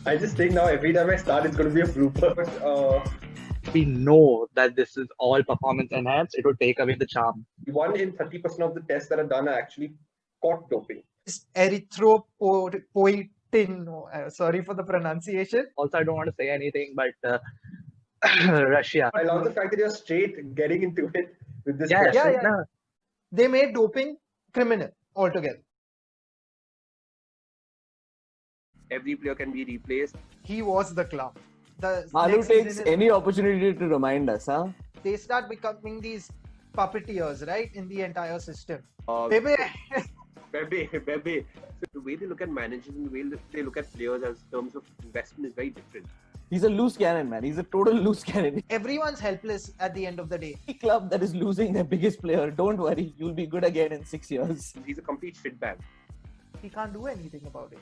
I just think now every time I start, it's going to be a blooper. We know that this is all performance enhanced. It would take away the charm. 1 in 30% of the tests that are done are actually caught doping. Erythropoietin. Sorry for the pronunciation. Also, I don't want to say anything, but Russia. I love the fact that you're straight getting into it with this Yeah, question. Yeah. no. They made doping criminal altogether. Every player can be replaced. He was the club. The Malu next takes season is- any opportunity to remind us, huh? They start becoming these puppeteers, right, in the entire system. Bebe. So the way they look at managers and the way they look at players as terms of investment is very different. He's a loose cannon, man. He's a total loose cannon. Everyone's helpless at the end of the day. Any club that is losing their biggest player, don't worry, you'll be good again in 6 years. He's a complete shitbag. He can't do anything about it.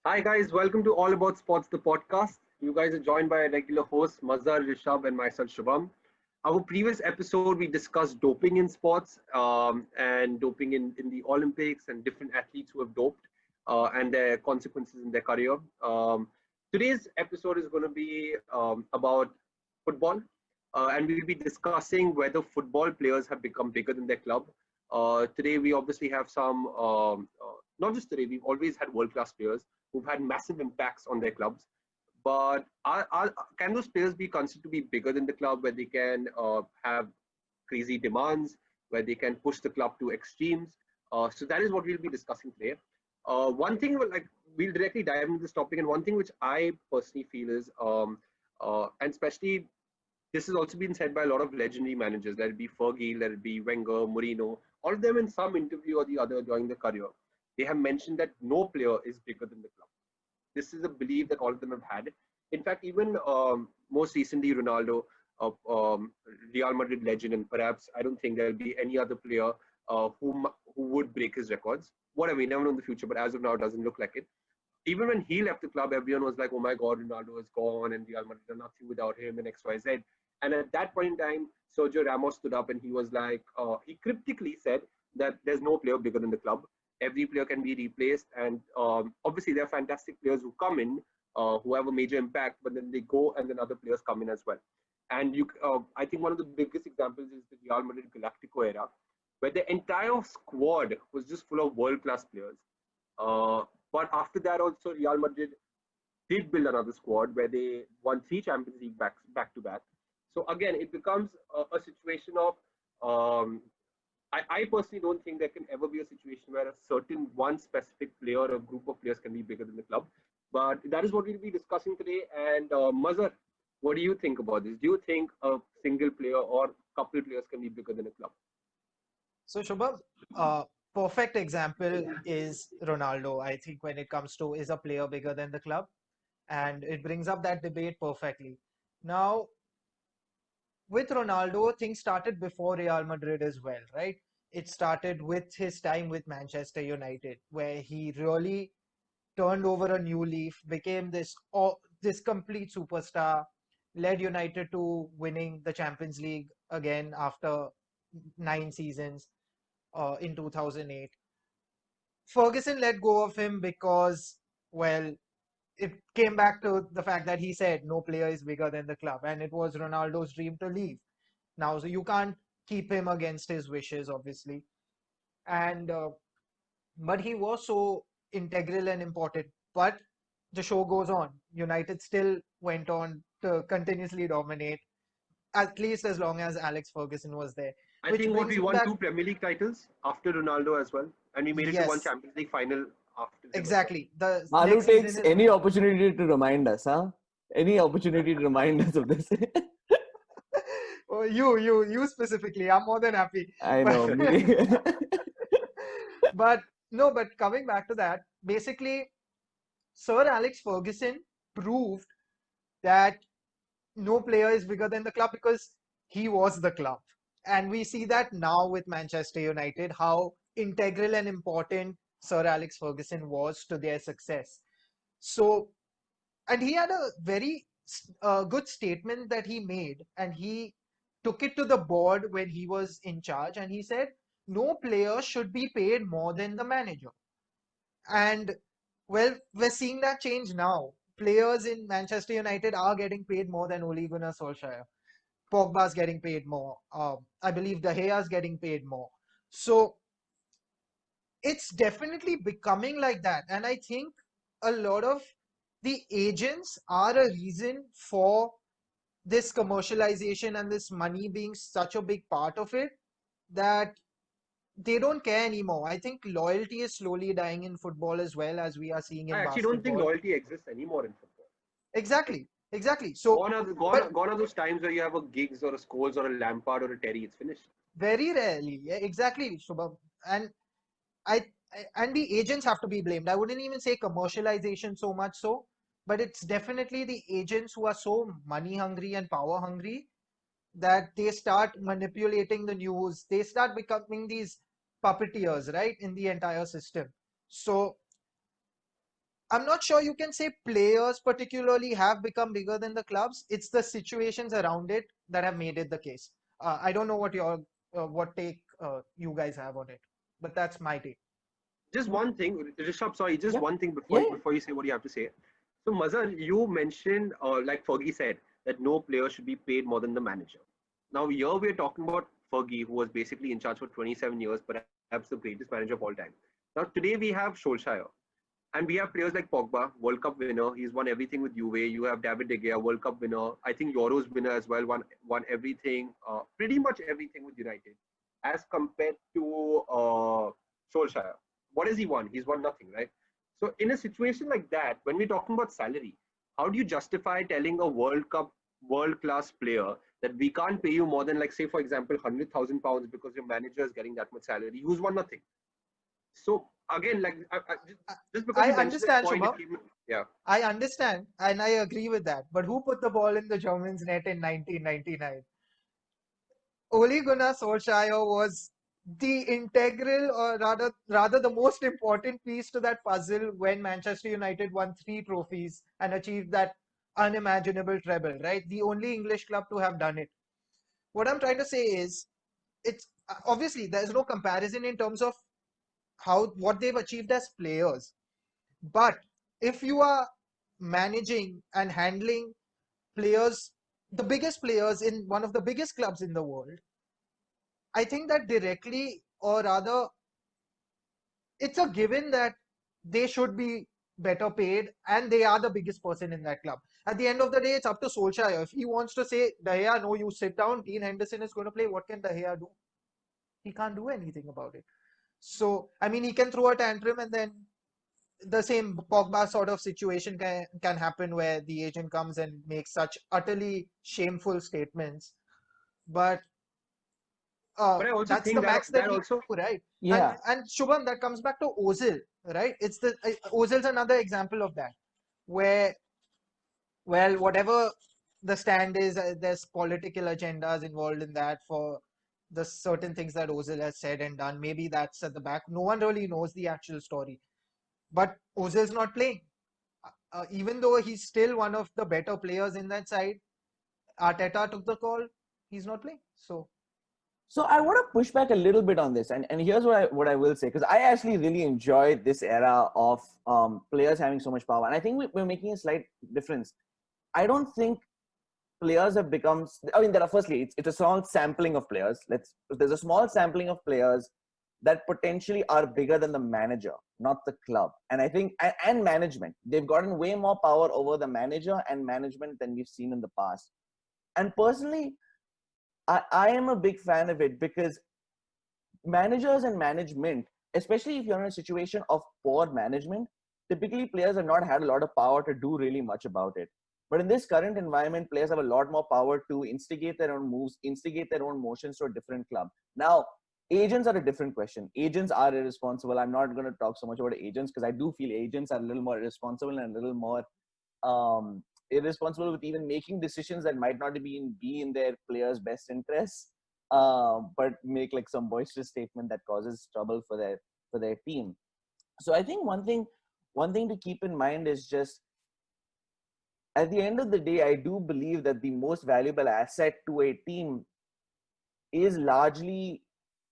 Hi guys, welcome to All About Sports, the podcast. You guys are joined by a regular host, Mazhar, Rishabh, and myself, Shubham. Our previous episode, we discussed doping in sports and doping in the Olympics and different athletes who have doped and their consequences in their career. Today's episode is going to be about football and we'll be discussing whether football players have become bigger than their club. Today, we obviously have some, not just today, we've always had world-class players who've had massive impacts on their clubs. But can those players be considered to be bigger than the club, where they can have crazy demands, where they can push the club to extremes? So that is what we'll be discussing today. One thing, we'll directly dive into this topic, and one thing which I personally feel is, and especially this has also been said by a lot of legendary managers, let it be Fergie, let it be Wenger, Mourinho, all of them in some interview or the other during their career, they have mentioned that no player is bigger than the club. This is a belief that all of them have had. In fact, even most recently, Ronaldo, Real Madrid legend, and perhaps I don't think there'll be any other player who would break his records. Whatever, we never know in the future, but as of now, it doesn't look like it. Even when he left the club, everyone was like, oh my God, Ronaldo is gone and Real Madrid are nothing without him and X, Y, Z. And at that point in time, Sergio Ramos stood up and he was like, he cryptically said that there's no player bigger than the club. Every player can be replaced, and obviously there are fantastic players who come in who have a major impact, but then they go and then other players come in as well. And I think one of the biggest examples is the Real Madrid Galactico era, where the entire squad was just full of world-class players. But after that also, Real Madrid did build another squad where they won 3 Champions League back to back. So again, it becomes a situation of I personally don't think there can ever be a situation where a certain one specific player or a group of players can be bigger than the club. But that is what we'll be discussing today. And Mazhar, what do you think about this? Do you think a single player or couple players can be bigger than a club? So, Shubham, perfect example is Ronaldo. I think when it comes to is a player bigger than the club, and it brings up that debate perfectly. Now, with Ronaldo, things started before Real Madrid as well, right? It started with his time with Manchester United, where he really turned over a new leaf, became this complete superstar, led United to winning the Champions League again after 9 seasons in 2008. Ferguson let go of him because, well, it came back to the fact that he said no player is bigger than the club, and it was Ronaldo's dream to leave. Now, so you can't keep him against his wishes, obviously. And but he was so integral and important. But the show goes on. United still went on to continuously dominate, at least as long as Alex Ferguson was there. I think we won 2 Premier League titles after Ronaldo as well, and we made it to 1 Champions League final after. Exactly. The Malu takes any opportunity to remind us, huh? Any opportunity to remind us of this. Oh, you specifically. I'm more than happy. I know. But coming back to that, basically, Sir Alex Ferguson proved that no player is bigger than the club because he was the club. And we see that now with Manchester United, how integral and important Sir Alex Ferguson was to their success. So, and he had a very good statement that he made, and he took it to the board when he was in charge, and he said, no player should be paid more than the manager. And well, we're seeing that change now. Players in Manchester United are getting paid more than Ole Gunnar Solskjaer. Pogba's getting paid more. I believe De Gea's getting paid more. So it's definitely becoming like that. And I think a lot of the agents are a reason for this commercialization and this money being such a big part of it, that they don't care anymore. I think loyalty is slowly dying in football as well, as we are seeing I in actually don't think basketball. loyalty exists anymore in football. Exactly, exactly. So, but Gone are those times where you have a Giggs or a Scholes or a Lampard or a Terry. It's finished. very rarely, yeah, exactly, Shubham. And and the agents have to be blamed. I wouldn't even say commercialization so much so, but it's definitely the agents who are so money hungry and power hungry that they start manipulating the news. They start becoming these puppeteers, right, in the entire system. So I'm not sure you can say players particularly have become bigger than the clubs. It's the situations around it that have made it the case. I don't know what take you guys have on it, but that's my take. Just one thing, Rishabh. Sorry, just Yeah. one thing Yeah. before you say what you have to say. So, Mazhar, you mentioned, like Fergie said, that no player should be paid more than the manager. Now, here we're talking about Fergie, who was basically in charge for 27 years, perhaps the greatest manager of all time. Now, today we have Solskjaer, and we have players like Pogba, World Cup winner. He's won everything with Juve. You have David De Gea, World Cup winner. I think Euros winner as well. Won everything, pretty much everything with United, as compared to Solskjaer. What has he won? He's won nothing, right? So in a situation like that, when we're talking about salary, how do you justify telling a World Cup world class player that we can't pay you more than, like, say for example, £100,000 because your manager is getting that much salary, who's won nothing? So again, like, just because I you mentioned that understand, point, Shubham. yeah. I understand, and I agree with that. But who put the ball in the Germans' net in 1999? Ole Gunnar Solskjaer was the integral, or rather the most important piece to that puzzle when Manchester United won 3 trophies and achieved that unimaginable treble, right? The only English club to have done it. What I'm trying to say is, it's obviously there's no comparison in terms of what they've achieved as players. But if you are managing and handling players, the biggest players in one of the biggest clubs in the world, I think that directly, or rather, it's a given that they should be better paid and they are the biggest person in that club. At the end of the day, it's up to Solskjaer. If he wants to say, De Gea, no, you sit down, Dean Henderson is going to play, what can De Gea do? He can't do anything about it. So, I mean, he can throw a tantrum, and then the same Pogba sort of situation can happen where the agent comes and makes such utterly shameful statements. But But I also that's think the that max that he also, can do, right? Yeah. And Shubham, that comes back to Ozil, right? It's the Ozil's another example of that, where, well, whatever the stand is, there's political agendas involved in that for the certain things that Ozil has said and done. Maybe that's at the back. No one really knows the actual story. But Ozil's not playing. Even though he's still one of the better players in that side, Arteta took the call. He's not playing. So I want to push back a little bit on this, and here's what I will say, because I actually really enjoyed this era of players having so much power, and I think we're making a slight difference. I don't think players have become. I mean, there are, firstly, it's a small sampling of players. There's a small sampling of players that potentially are bigger than the manager, not the club. And I think and management, they've gotten way more power over the manager and management than we've seen in the past. And personally, I am a big fan of it, because managers and management, especially if you're in a situation of poor management, typically players have not had a lot of power to do really much about it. But in this current environment, players have a lot more power to instigate their own moves, instigate their own motions to a different club. Now, agents are a different question. Agents are irresponsible. I'm not going to talk so much about agents, because I do feel agents are a little more irresponsible and a little more irresponsible with even making decisions that might not be in their players' best interests, but make like some boisterous statement that causes trouble for their team. So I think one thing to keep in mind is just, at the end of the day, I do believe that the most valuable asset to a team is largely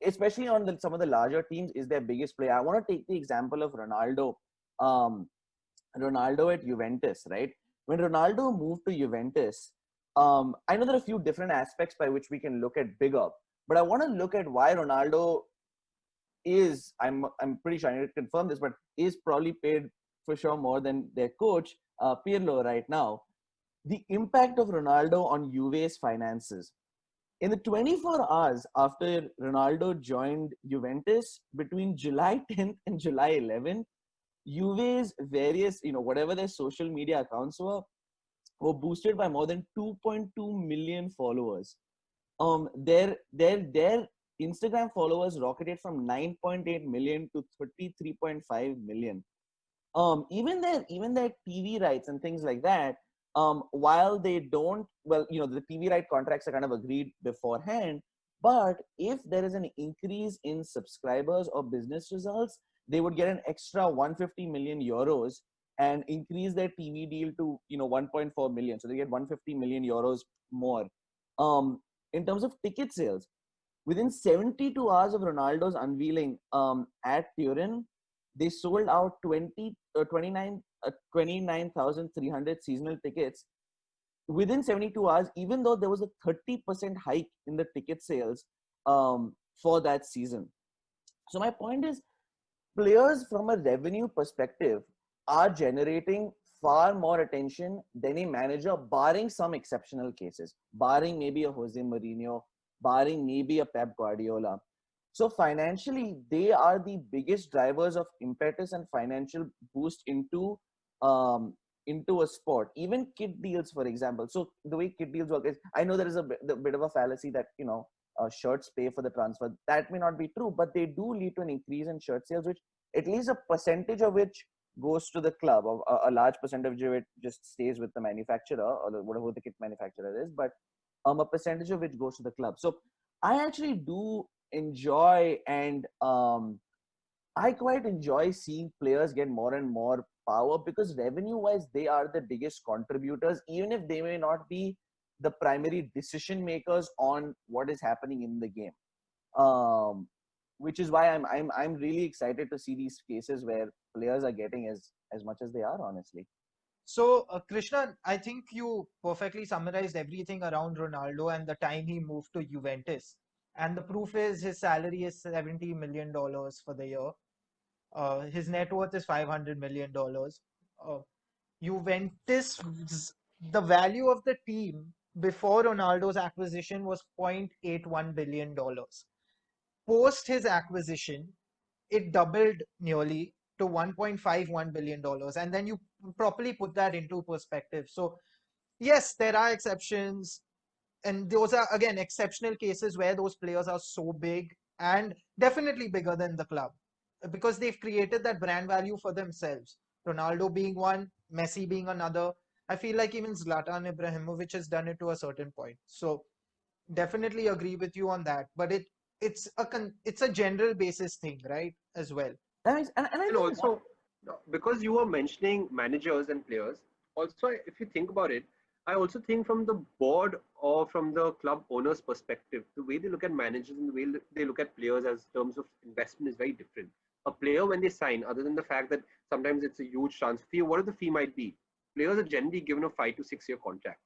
especially on some of the larger teams, is their biggest player. I want to take the example of Ronaldo. Ronaldo at Juventus, right? When Ronaldo moved to Juventus, I know there are a few different aspects by which we can look at bigger, but I want to look at why Ronaldo is, I'm pretty sure I need to confirm this, but is probably paid for sure more than their coach, Pirlo, right now. The impact of Ronaldo on Juve's finances. In the 24 hours after Ronaldo joined Juventus, between July 10th and July 11th, Juve's various, whatever their social media accounts were boosted by more than 2.2 million followers. Their Instagram followers rocketed from 9.8 million to 33.5 million. Even their TV rights and things like that, while they don't, the TV right contracts are kind of agreed beforehand, but if there is an increase in subscribers or business results, they would get an extra 150 million euros and increase their TV deal to 1.4 million. So they get 150 million euros more. In terms of ticket sales, within 72 hours of Ronaldo's unveiling at Turin, they sold out 29,300 seasonal tickets within 72 hours, even though there was a 30% hike in the ticket sales for that season. So my point is, players from a revenue perspective are generating far more attention than a manager, barring some exceptional cases, barring maybe a Jose Mourinho, barring maybe a Pep Guardiola. So financially, they are the biggest drivers of impetus and financial boost into a sport. Even kit deals, for example. So the way kit deals work is, I know there is a bit of a fallacy that shirts pay for the transfer. That may not be true, but they do lead to an increase in shirt sales, which at least a percentage of which goes to the club. A large percentage of it just stays with the manufacturer or whatever the kit manufacturer is, but a percentage of which goes to the club. So I actually do enjoy, and I quite enjoy seeing players get more and more power, because revenue wise they are the biggest contributors, even if they may not be the primary decision makers on what is happening in the game. Which is why I'm really excited to see these cases where players are getting as much as they are, honestly. So, Krishna, I think you perfectly summarized everything around Ronaldo and the time he moved to Juventus. And the proof is his salary is $70 million for the year. His net worth is $500 million. Juventus, the value of the team before Ronaldo's acquisition was $0.81 billion. Post his acquisition, it doubled nearly to $1.51 billion. And then you properly put that into perspective. So, yes, there are exceptions. And those are, again, exceptional cases where those players are so big and definitely bigger than the club, because they've created that brand value for themselves. Ronaldo being one, Messi being another. I feel like even ZLATAN Ibrahimovic has done it to a certain point. So definitely agree with you on that. But it's a general basis thing, right? As well. And I And think also, because you were mentioning managers and players, also, if you think about it, I also think from the board or from the club owner's perspective, the way they look at managers and the way they look at players as terms of investment is very different. A player, when they sign, other than the fact that sometimes it's a huge transfer fee, whatever the fee might be, players are generally given a 5 to 6 year contract,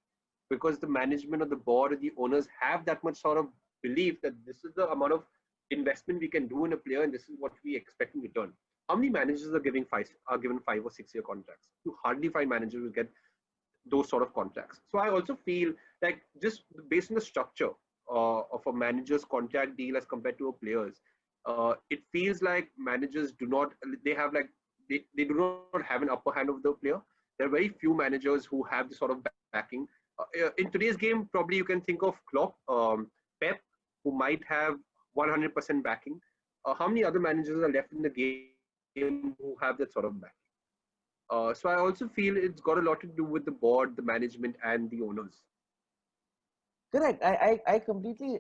because the management or the board or the owners have that much sort of belief that this is the amount of investment we can do in a player and this is what we expect in return. How many managers are given 5 or 6 year contracts? You hardly find managers who get those sort of contracts. So I also feel like, just based on the structure of a manager's contract deal as compared to a player's, it feels like managers do not, they do not have an upper hand over the player. There are very few managers who have this sort of backing. In today's game, probably you can think of Klopp, Pep, who might have 100% backing. How many other managers are left in the game who have that sort of backing? So I also feel it's got a lot to do with the board, the management, and the owners. correct. I completely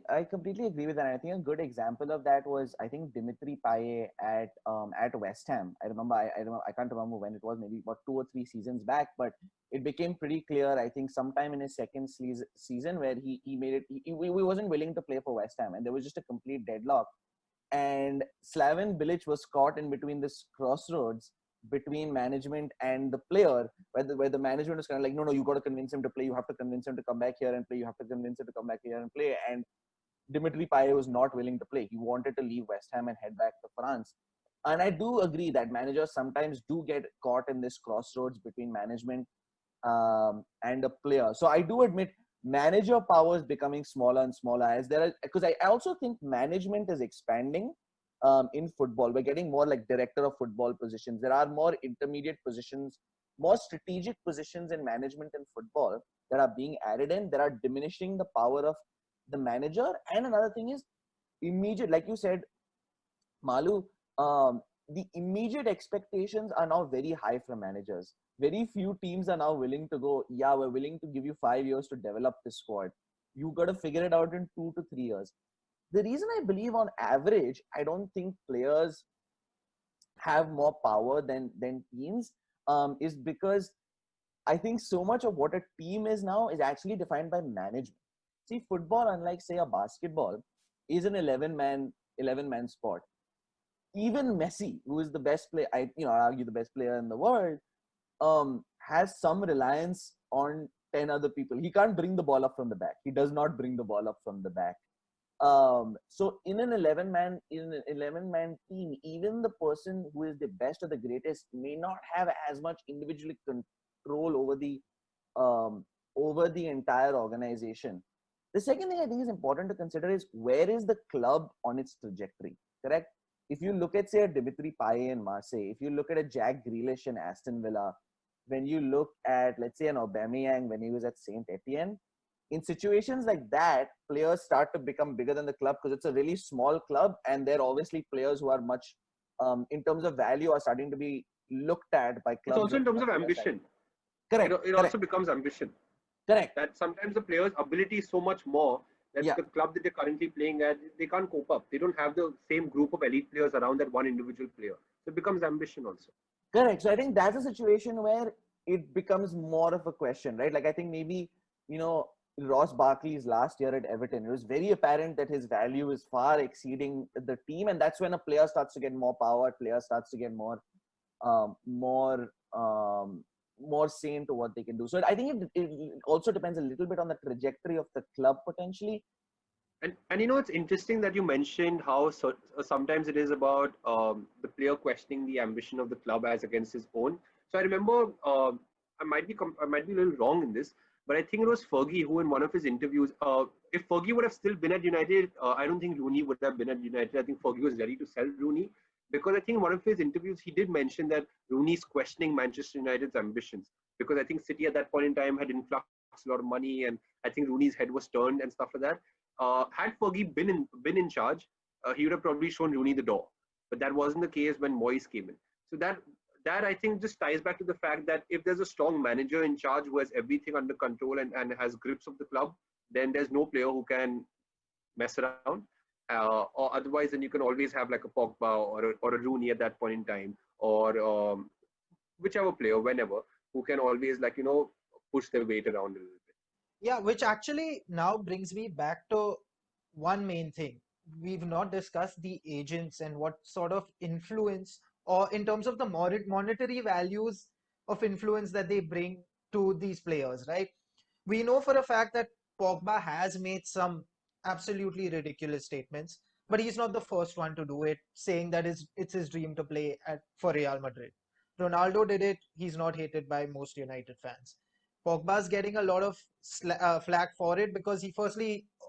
agree with that. I think a good example of that was, I think, Dimitri Payet at West Ham. I remember I can't remember when it was, maybe about 2 or 3 seasons back, but it became pretty clear, I think sometime in his second season, where he made it, he wasn't willing to play for West Ham, and there was just a complete deadlock. and Slaven Bilic was caught in between this crossroads between management and the player, where the management was kind of like, no, you got to convince him to play. You have to convince him to come back here and play. You have to convince him to come back here and play. And Dimitri Payet was not willing to play. He wanted to leave West Ham and head back to France. And I do agree that managers sometimes do get caught in this crossroads between management and a player. So I do admit manager power is becoming smaller and smaller as there are, because I also think management is expanding in football. We're getting more like director of football positions. There are more intermediate positions, more strategic positions in management in football that are being added in, that are diminishing the power of the manager. And another thing is immediate, like you said, Malu, the immediate expectations are now very high from managers. Very few teams are now willing to go, yeah, we're willing to give you 5 years to develop this squad. You got to figure it out in 2 to 3 years. The reason I believe on average, I don't think players have more power than teams is because I think so much of what a team is now is actually defined by management. See, football, unlike say a basketball, is an 11-man sport. Even Messi, who is the best player, I argue the best player in the world, has some reliance on 10 other people. He can't bring the ball up from the back. He does not bring the ball up from the back. So in an 11-man team, even the person who is the best or the greatest may not have as much individual control over the entire organization. The second thing I think is important to consider is where is the club on its trajectory, correct? If you look at, say, a Dimitri Payet in Marseille, if you look at a Jack Grealish in Aston Villa, when you look at, let's say, an Aubameyang when he was at Saint Etienne, in situations like that, players start to become bigger than the club because it's a really small club, and they're obviously players who are much, in terms of value, are starting to be looked at by clubs. It's also in terms of ambition. Correct. It also becomes ambition. Correct. That sometimes the player's ability is so much more that the club that they're currently playing at, they can't cope up. They don't have the same group of elite players around that one individual player. So it becomes ambition also. Correct. So I think that's a situation where it becomes more of a question, right? Like I think maybe, Ross Barkley's last year at Everton, it was very apparent that his value is far exceeding the team. And that's when a player starts to get more power, player starts to get more say into what they can do. So I think it also depends a little bit on the trajectory of the club potentially. And it's interesting that you mentioned how sometimes it is about the player questioning the ambition of the club as against his own. So I remember, I might be a little wrong in this, but I think it was Fergie who in one of his interviews, if Fergie would have still been at United, I don't think Rooney would have been at United. I think Fergie was ready to sell Rooney. Because I think in one of his interviews, he did mention that Rooney's questioning Manchester United's ambitions. Because I think City at that point in time had influxed a lot of money, and I think Rooney's head was turned and stuff like that. Had Fergie been in charge, he would have probably shown Rooney the door. But that wasn't the case when Moyes came in. So that I think just ties back to the fact that if there's a strong manager in charge who has everything under control and has grips of the club, then there's no player who can mess around. Or otherwise, then you can always have like a Pogba or a Rooney at that point in time, or whichever player, whenever, who can always push their weight around a little bit. Yeah, which actually now brings me back to one main thing. We've not discussed the agents and what sort of influence, or in terms of the monetary values of influence that they bring to these players, right? We know for a fact that Pogba has made some absolutely ridiculous statements, but he's not the first one to do it, saying that it's his dream to play for Real Madrid. Ronaldo did it. He's not hated by most United fans. Pogba's getting a lot of flack for it because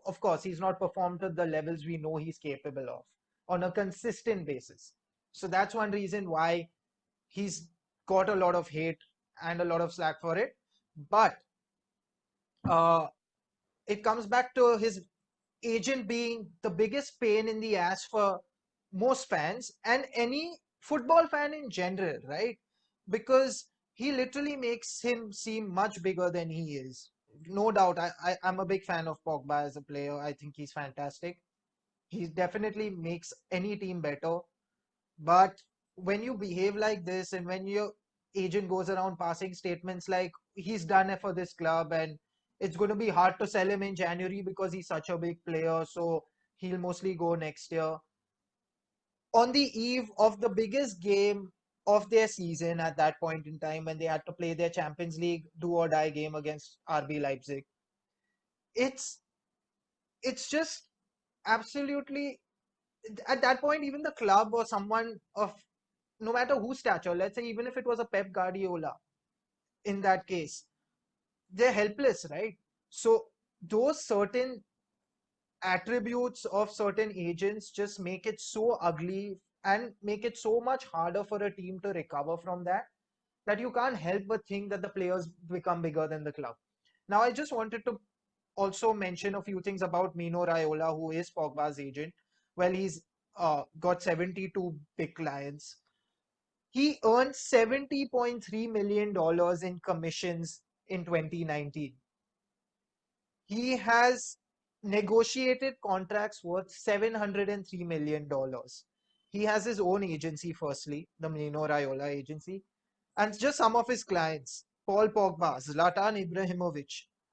of course, he's not performed to the levels we know he's capable of on a consistent basis. So that's one reason why he's got a lot of hate and a lot of slack for it. But it comes back to his agent being the biggest pain in the ass for most fans and any football fan in general, right? Because he literally makes him seem much bigger than he is. No doubt, I'm a big fan of Pogba as a player. I think he's fantastic. He definitely makes any team better. But when you behave like this and when your agent goes around passing statements like he's done it for this club and it's going to be hard to sell him in January because he's such a big player, so he'll mostly go next year. on the eve of the biggest game of their season at that point in time when they had to play their Champions League do or die game against RB Leipzig. It's just absolutely at that point, even the club or someone of no matter whose stature, let's say even if it was a Pep Guardiola in that case, they're helpless, right? So those certain attributes of certain agents just make it so ugly and make it so much harder for a team to recover from that you can't help but think that the players become bigger than the club. Now, I just wanted to also mention a few things about Mino Raiola, who is Pogba's agent. Well, he's got 72 big clients. He earned $70.3 million in commissions in 2019. He has negotiated contracts worth $703 million. He has his own agency, firstly, the Mino Raiola agency, and just some of his clients: Paul Pogba, Zlatan Ibrahimovic,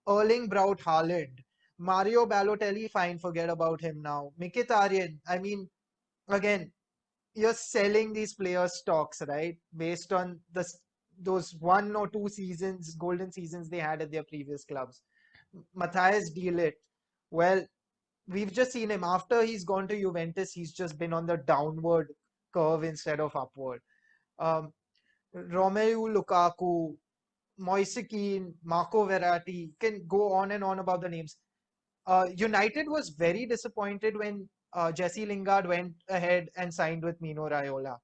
Erling Braut Haaland, Mario Balotelli, fine, forget about him now. Mkhitaryan, I mean, again, you're selling these players' stocks, right? Based on those 1 or 2 seasons, golden seasons they had at their previous clubs. Matthias de Ligt, well, we've just seen him after he's gone to Juventus. He's just been on the downward curve instead of upward. Um, Romelu Lukaku, Moise Kean, Marco Verratti, can go on and on about the names. United was very disappointed when Jesse Lingard went ahead and signed with Mino Raiola.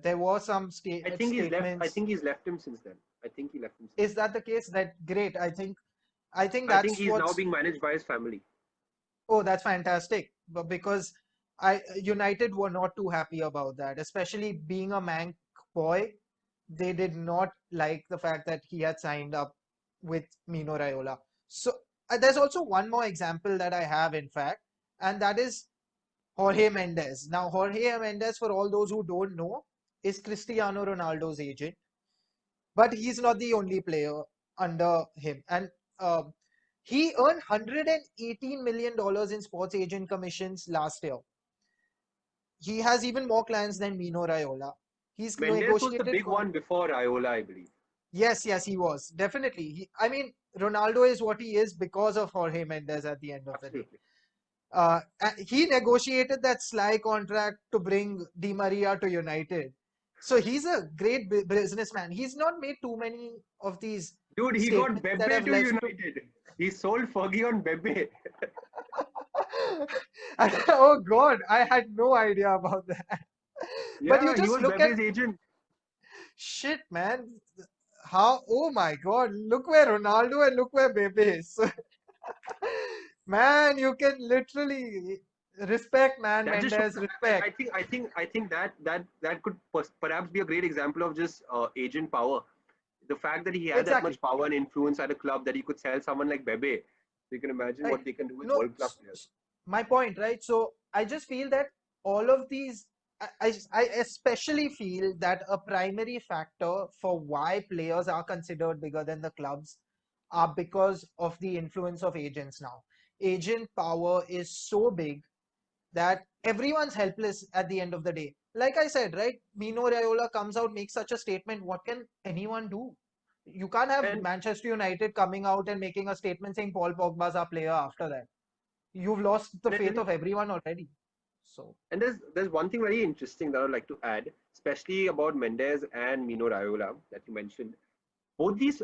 There were some I think he's left. I statements. think he's left him since then. I think he left him. Is that the case? That great. I think I think that's he's now what's. being managed by his family. Oh, that's fantastic. But because United were not too happy about that, especially being a Manc boy, they did not like the fact that he had signed up with Mino Raiola. So there's also one more example that I have, in fact, and that is Jorge Mendes. Now, Jorge Mendes, for all those who don't know, is Cristiano Ronaldo's agent, but he's not the only player under him. And he earned $118 million in sports agent commissions last year. He has even more clients than Mino Raiola. He's Mendes was the negotiated. big one before RAIOLA, I believe. Yes, he was. Definitely. I mean, Ronaldo is what he is because of Jorge Mendes at the end of the day. Absolutely. He negotiated that sly contract to bring Di Maria to United. So he's a great businessman. He's not made too many of these Dude, he got statements that Bebe have to led United. He sold Fergie on Bebe. Oh God, I had no idea about that. But you Yeah, he just was look at Bebe's agent. shit, man. How? Oh my God! Look where Ronaldo and look where Bebe is. Man, you can literally respect, man. That just shows. Mendes, respect. I think that could perhaps be a great example of just agent power. The fact that he had that Exactly. much power and influence at a club that he could sell someone like Bebe. You can imagine Right. what they can do with No, world class players. my point, right? So I just feel that all of these, I especially feel that a primary factor for why players are considered bigger than the clubs are because of the influence of agents now. Agent power is so big that everyone's helpless at the end of the day. Like I said, right? Mino Raiola comes out, makes such a statement. What can anyone do? You can't have And Manchester United coming out and making a statement saying Paul Pogba's our player after that. You've lost the faith of everyone already. So And there's one thing very interesting that I'd like to add, especially about Mendes and Mino Raiola that you mentioned. Both these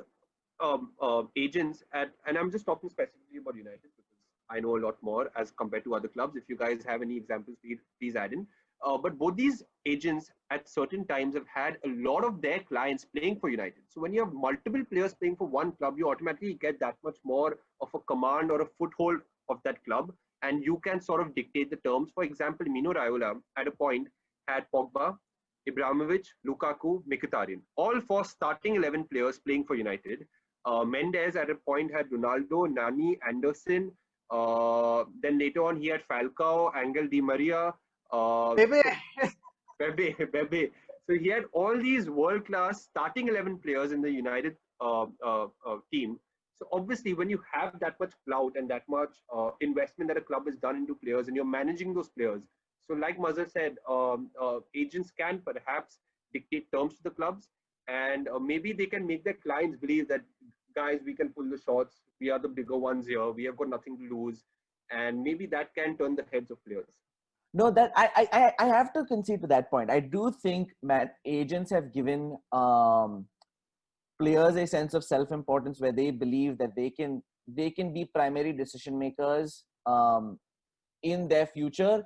agents and I'm just talking specifically about United because I know a lot more as compared to other clubs. If you guys have any examples, please add in. But both these agents at certain times have had a lot of their clients playing for United. So when you have multiple players playing for one club, you automatically get that much more of a command or a foothold of that club, and you can sort of dictate the terms. For example, Mino Raiola at a point had Pogba, Ibrahimovic, Lukaku, Mkhitaryan, all 4 starting 11 players playing for United. Mendes at a point had Ronaldo, Nani, Anderson. Then later on, he had Falcao, Angel Di Maria, Bebe. Bebe. So he had all these world-class starting 11 players in the United team. So obviously, when you have that much clout and that much investment that a club has done into players, and you're managing those players, So like Mazhar said, agents can perhaps dictate terms to the clubs, and maybe they can make their clients believe that, guys, we can pull the shots. We are the bigger ones here. We have got nothing to lose, and maybe that can turn the heads of players. No, that I have to concede to that point. I do think, Matt, agents have given players a sense of self-importance where they believe that they can be primary decision makers in their future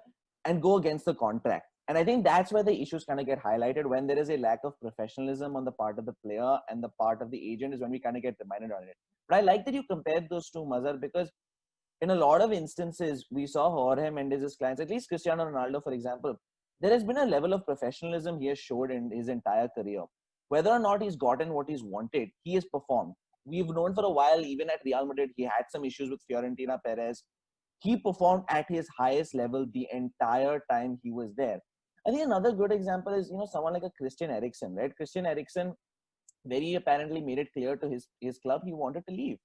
and go against the contract. And I think that's where the issues kind of get highlighted when there is a lack of professionalism on the part of the player and the part of the agent, is when we kind of get reminded on it. But I like that you compared those two, Mazhar, because in a lot of instances, we saw Jorge Mendes' clients, at least Cristiano Ronaldo, for example, there has been a level of professionalism he has showed in his entire career. Whether or not he's gotten what he's wanted, he has performed. We've known for a while, even at Real Madrid, he had some issues with Fiorentina Perez. He performed at his highest level the entire time he was there. I think another good example is, someone like a Christian Eriksen, right? Christian Eriksen very apparently made it clear to his club he wanted to leave.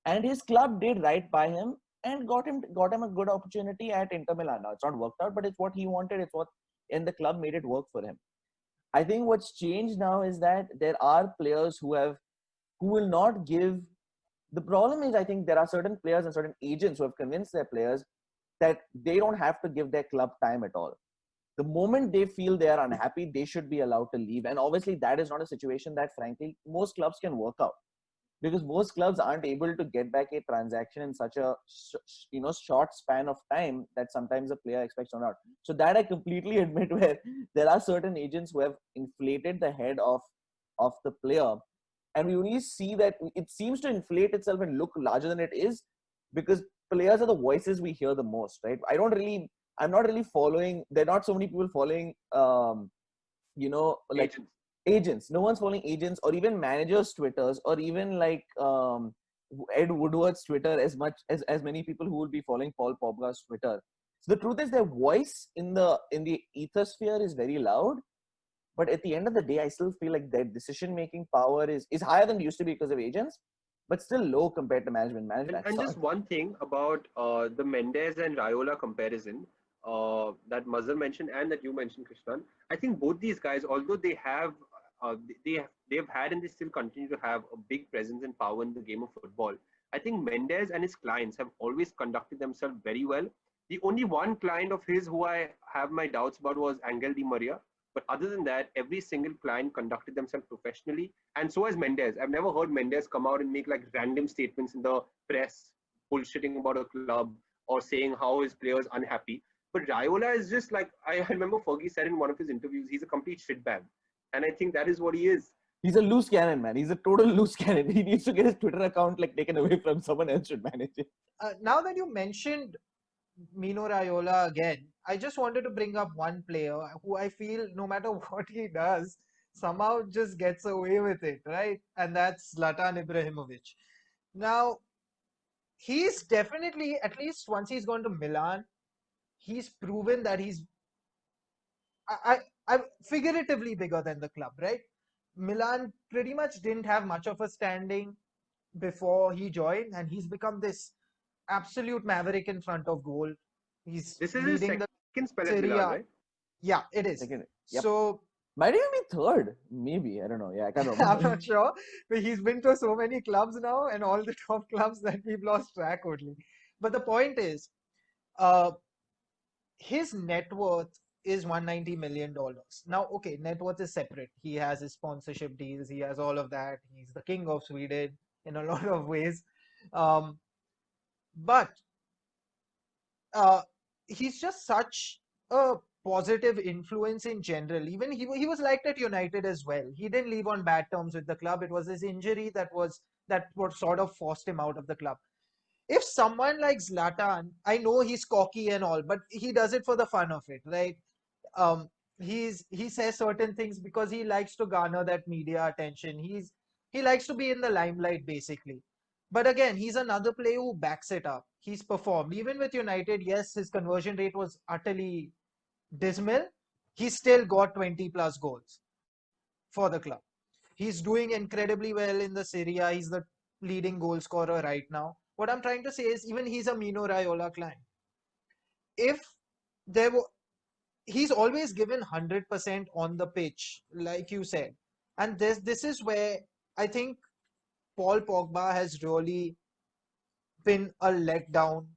And his club did right by him and got him a good opportunity at Inter Milan. Now, it's not worked out, but it's what he wanted. And the club made it work for him. I think what's changed now is that there are players who will not give. The problem is, I think there are certain players and certain agents who have convinced their players that they don't have to give their club time at all. The moment they feel they are unhappy, they should be allowed to leave. And obviously, that is not a situation that, frankly, most clubs can work out, because most clubs aren't able to get back a transaction in such a short span of time that sometimes a player expects or not. So that I completely admit, where there are certain agents who have inflated the head of the player, and we only see that it seems to inflate itself and look larger than it is, because players are the voices we hear the most, right? I'm not really following. There are not so many people following, like agents. No one's following agents or even managers' Twitters, or even like Ed Woodward's Twitter as much as many people who would be following Paul Pogba's Twitter. So the truth is, their voice in the ethosphere is very loud, but at the end of the day, I still feel like their decision-making power is higher than it used to be because of agents, but still low compared to management. And just one thing about the Mendes and Raiola comparison that Mazhar mentioned and that you mentioned, Krishnan. I think both these guys, although they have had and they still continue to have a big presence and power in the game of football, I think Mendes and his clients have always conducted themselves very well. The only one client of his who I have my doubts about was Angel Di Maria. But other than that, every single client conducted themselves professionally. And so has Mendes. I've never heard Mendes come out and make like random statements in the press, bullshitting about a club or saying how his players unhappy. But Raiola is just like, I remember Fergie said in one of his interviews, he's a complete shitbag. And I think that is what he is. He's a loose cannon, man. He's a total loose cannon. He needs to get his Twitter account like taken away from someone else should manage it. Now that you mentioned Mino Raiola again, I just wanted to bring up one player who I feel no matter what he does, somehow just gets away with it, right? And that's ZLATAN Ibrahimovic. Now, he's definitely, at least once he's gone to Milan, he's proven that he's I'm figuratively bigger than the club, right? Milan pretty much didn't have much of a standing before he joined, and he's become this absolute maverick in front of goal. This is his second spell at Milan, right? Yeah, it is. Second, yep. So might even be third, maybe. I don't know. Yeah, I can't remember. I'm not sure, but he's been to so many clubs now, and all the top clubs that we've lost track only. But the point is, his net worth is $190 million. Now, okay, net worth is separate. He has his sponsorship deals. He has all of that. He's the king of Sweden in a lot of ways. But he's just such a positive influence in general. Even he was liked at United as well. He didn't leave on bad terms with the club. It was his injury that what sort of forced him out of the club. If someone like ZLATAN, I know he's cocky and all, but he does it for the fun of it, right? He says certain things because he likes to garner that media attention. He likes to be in the limelight, basically. But again, he's another player who backs it up. He's performed. Even with United, yes, his conversion rate was utterly dismal. He still got 20 plus goals for the club. He's doing incredibly well in the Serie A. He's the leading goal scorer right now. What I'm trying to say is, even he's a Mino Raiola client. If there were, he's always given 100% on the pitch, like you said. And this is where I think Paul Pogba has really been a letdown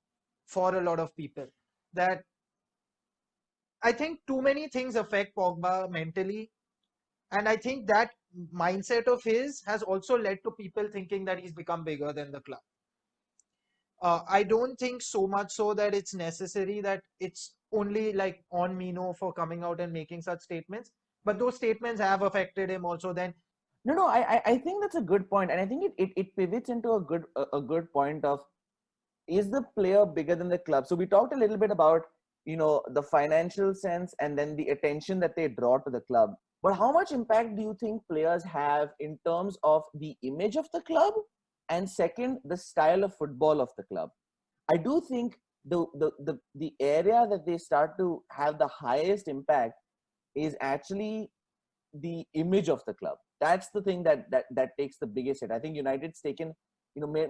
for a lot of people. That I think too many things affect Pogba mentally, and I think that mindset of his has also led to people thinking that he's become bigger than the club. I don't think so much so that it's necessary that it's only like on Mino for coming out and making such statements, but those statements have affected him also. Then No, I think that's a good point, and I think it pivots into a good point of, is the player bigger than the club? So we talked a little bit about, the financial sense and then the attention that they draw to the club. But how much impact do you think players have in terms of the image of the club, and second, the style of football of the club? I do think the area that they start to have the highest impact is actually the image of the club. That's the thing that takes the biggest hit. I think United's taken,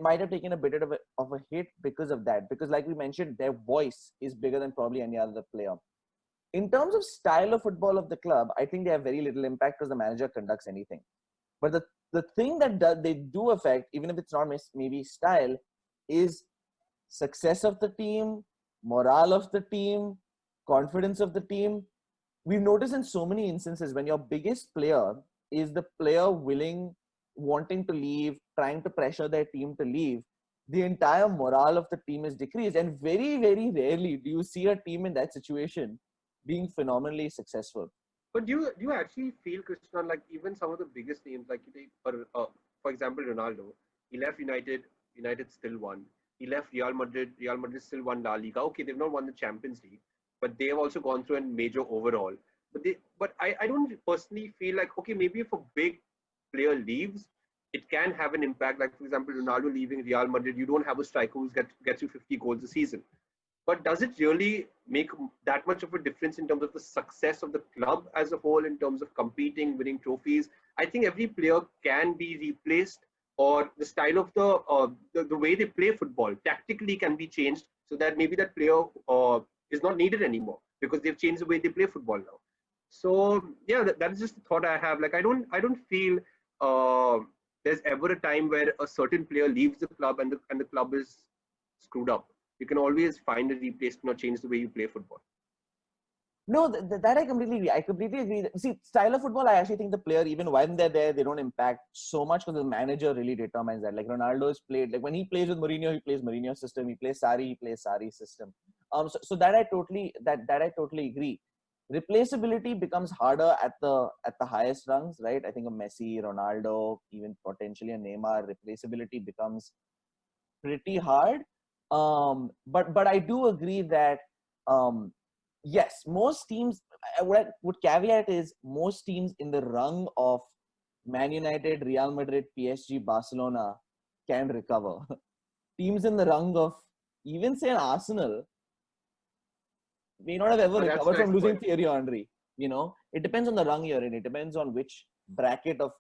might have taken a bit of a hit because of that. Because like we mentioned, their voice is bigger than probably any other player. In terms of style of football of the club, I think they have very little impact because the manager conducts anything. But the thing that they do affect, even if it's not maybe style, is success of the team, morale of the team, confidence of the team. We've noticed in so many instances when your biggest player is the player wanting to leave, trying to pressure their team to leave, the entire morale of the team is decreased. And very, very rarely do you see a team in that situation being phenomenally successful. But do you actually feel, Cristiano, like even some of the biggest names, like for example, Ronaldo, he left United, United still won. He left Real Madrid, Real Madrid still won La Liga. Okay, they've not won the Champions League, but they have also gone through a major overhaul. But I don't personally feel like, okay, maybe if a big player leaves, it can have an impact. Like, for example, Ronaldo leaving Real Madrid, you don't have a striker who gets you 50 goals a season. But does it really make that much of a difference in terms of the success of the club as a whole, in terms of competing, winning trophies? I think every player can be replaced, or the style of the way they play football tactically can be changed, so that maybe that player is not needed anymore because they've changed the way they play football now. So yeah, that is just the thought I have. Like, I don't feel there's ever a time where a certain player leaves the club and the club is screwed up. You can always find a replacement or change the way you play football. No, that I completely agree. I completely agree. See, style of football, I actually think the player, even when they're there, they don't impact so much because the manager really determines that. Like Ronaldo's played, like when he plays with Mourinho, he plays Mourinho's system. He plays Sarri, he plays Sarri's system. So that I totally agree. Replaceability becomes harder at the highest rungs, right? I think a Messi, Ronaldo, even potentially a Neymar, replaceability becomes pretty hard. But I do agree that yes, most teams, what I would caveat is most teams in the rung of Man United, Real Madrid, PSG, Barcelona can recover. Teams in the rung of even say an Arsenal may not have ever recovered from losing Thierry Henry. It depends on the rung you're in. It depends on which bracket of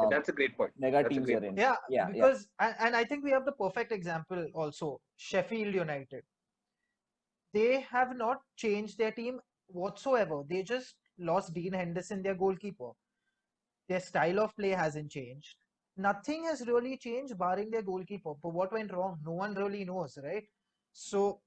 that's a great point. Mega teams you're in. Yeah, because and I think we have the perfect example also. Sheffield United. They have not changed their team whatsoever. They just lost Dean Henderson, their goalkeeper. Their style of play hasn't changed. Nothing has really changed barring their goalkeeper. But what went wrong? No one really knows, right? So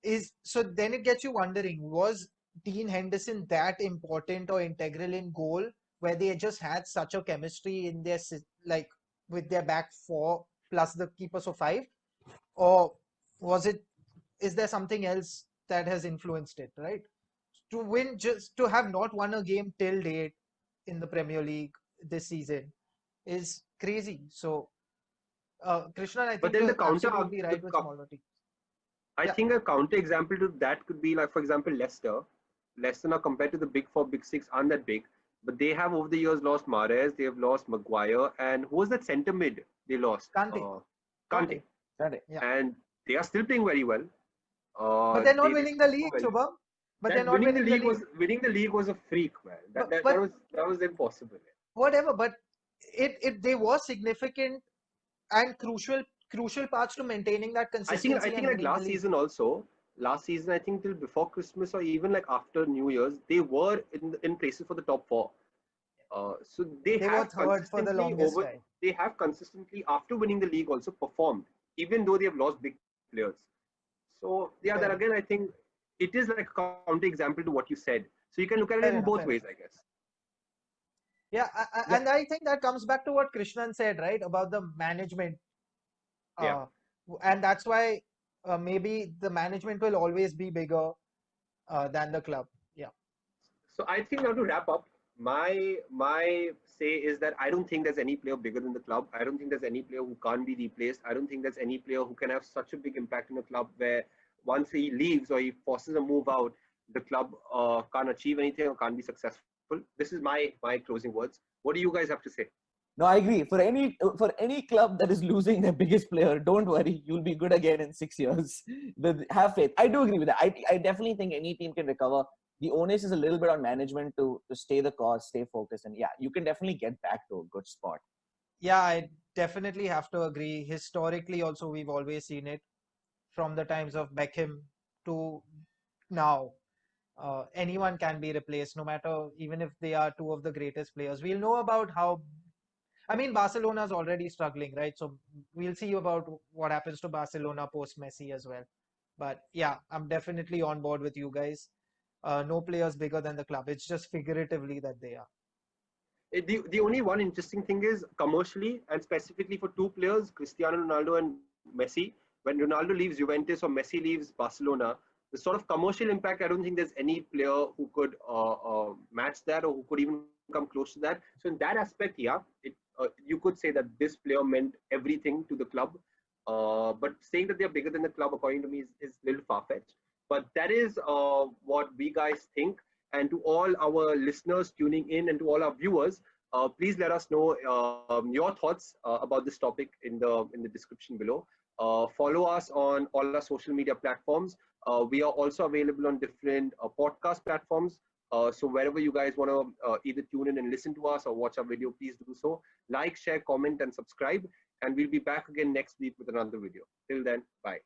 then it gets you wondering, was Dean Henderson that important or integral in goal, where they just had such a chemistry in their, like, with their back four plus the keepers of five? Or is there something else that has influenced it, right? To win, just to have not won a game till date in the Premier League this season is crazy. So, Krishna, I think you're absolutely right with smaller teams. I think a counter example to that could be, like, for example, Leicester. Leicester now, compared to the big four, big six, aren't that big, but they have over the years lost Mahrez, they have lost Maguire, and who was that centre mid they lost? Kante. Yeah. And they are still playing very well. But they're not winning the league, Shubham. But they're not winning the league. Winning the league was a freak, man. That was impossible. Whatever, but they were significant and crucial parts to maintaining that consistency. I think like last season also, last season, I think till before Christmas or even like after New Year's, they were in places for the top four. So They were third for the longest time. they have consistently after winning the league also performed, even though they have lost big players. So yeah, Fair then again, I think it is like a counter example to what you said. So you can look at it Fair in enough, both fair ways, I guess. Yeah, and I think that comes back to what Krishnan said, right, about the management. Yeah. And that's why maybe the management will always be bigger than the club. Yeah. So I think now to wrap up, my say is that I don't think there's any player bigger than the club. I don't think there's any player who can't be replaced. I don't think there's any player who can have such a big impact in a club where once he leaves or he forces a move out, the club can't achieve anything or can't be successful. This is my closing words. What do you guys have to say? No, I agree. For any club that is losing their biggest player, don't worry, you'll be good again in 6 years. Have faith. I do agree with that. I definitely think any team can recover. The onus is a little bit on management to stay the course, stay focused, and yeah, you can definitely get back to a good spot. Yeah, I definitely have to agree. Historically, also, we've always seen it from the times of Beckham to now. Anyone can be replaced, no matter even if they are two of the greatest players. We'll know about how. I mean, Barcelona's already struggling, right? So we'll see about what happens to Barcelona post Messi as well. But yeah, I'm definitely on board with you guys. No players bigger than the club. It's just figuratively that they are. The only one interesting thing is commercially and specifically for two players, Cristiano Ronaldo and Messi. When Ronaldo leaves Juventus or Messi leaves Barcelona, the sort of commercial impact, I don't think there's any player who could match that or who could even come close to that. So in that aspect, yeah, you could say that this player meant everything to the club. But saying that they're bigger than the club, according to me, is a little far-fetched. But that is what we guys think. And to all our listeners tuning in and to all our viewers, please let us know your thoughts about this topic in the description below. Follow us on all our social media platforms. We are also available on different podcast platforms. So wherever you guys want to either tune in and listen to us or watch our video, please do so. Like, share, comment, and subscribe. And we'll be back again next week with another video. Till then, bye.